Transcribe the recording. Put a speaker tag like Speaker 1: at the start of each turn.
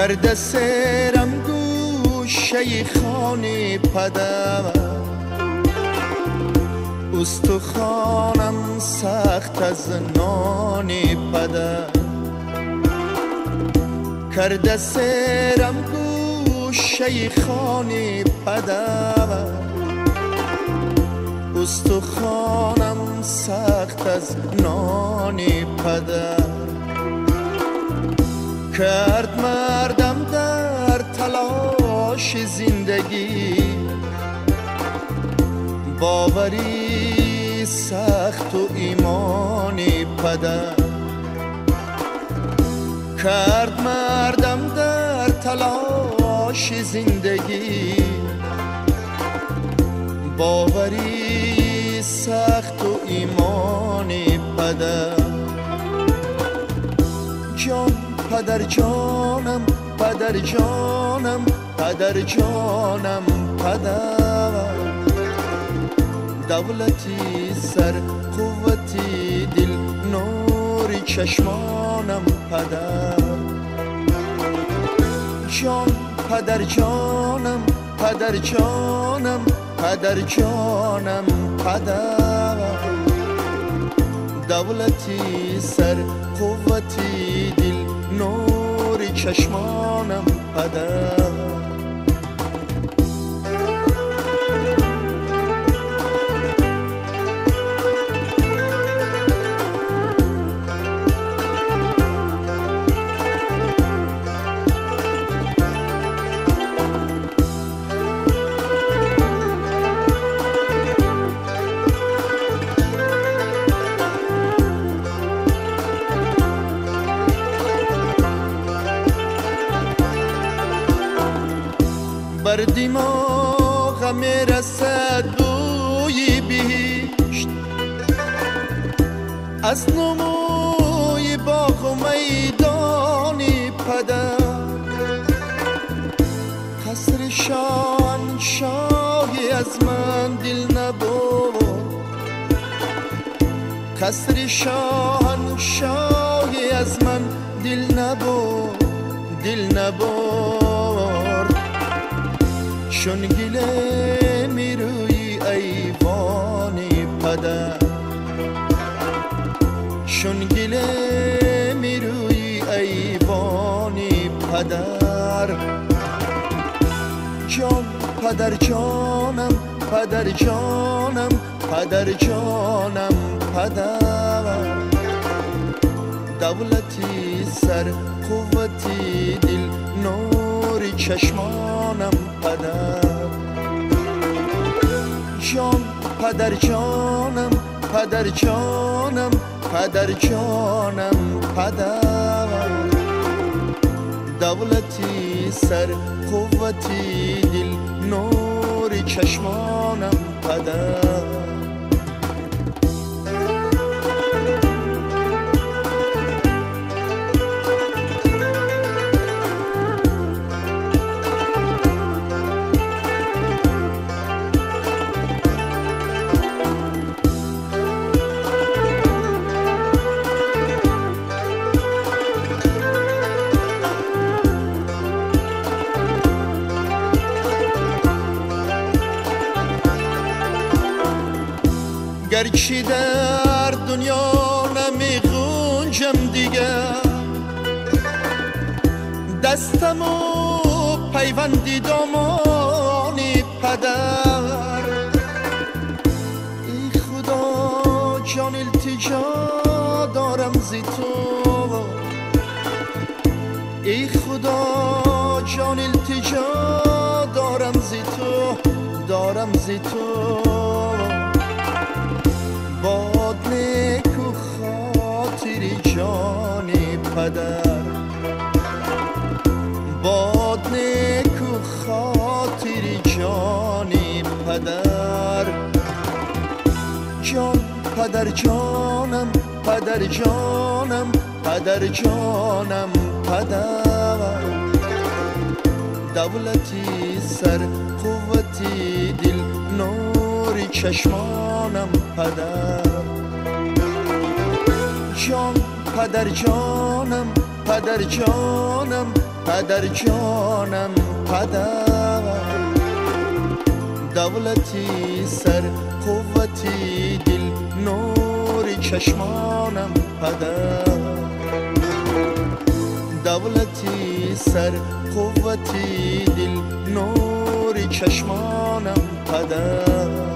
Speaker 1: کرده سرم گوشه خانه پدر، استخوانم سخت از نان پدر. کرده سرم گوشه خانه پدر، استخوانم سخت از نان پدر. کرد مردم در تلاش زندگی، باوری سخت و ایمانی پدر. کرد مردم در تلاش زندگی، باوری سخت و ایمانی پدر. جان پدر جانم، پدر جانم، پدر جانم پدر. دولتی سر، قوتی دل، نوری چشمانم پدر. جان پدر جانم، پدر جانم، پدر جانم پدر. دولتی سر، قوتی دل، نوری چشمانم پدر. بر دماغم میرسد بوی بهشت، از نموی باغ و میدانی پدر. قصر شاهی از من دل نبرد، قصر شاهی از من دل نبرد، دل نبرد. چون گله می روی ایوانی پدر، چون گله می روی ایوانی پدر. جان پدر جانم، پدر جانم، پدر جانم پدر. دولتی سر، قوتی دل، نوری چشمانم پدر. جان پدر جانم، پدر جانم، پدر جانم پدر. دولتی سر، قوتی دل، نوری چشمانم پدر. گرچه در دنیا نمی غنجم دیگر، دستمو پیوندی دامانی پدر. ای خدا جان التجا دارم زی تو، ای خدا جان التجا دارم زی تو، دارم زی تو. باد نیکو خاطری جانی پدر، باد نیکو خاطری جانی پدر. جان پدر جانم، پدر جانم، پدر جانم پدر. دولتی سر، قوتی دل، نوری چشمانم پدر. جان پدر جانم پدر جانم پدر جانم پدر دولتی سر قوتی دل نور چشمانم پدر دولتی سر قوتی دل نور چشمانم پدر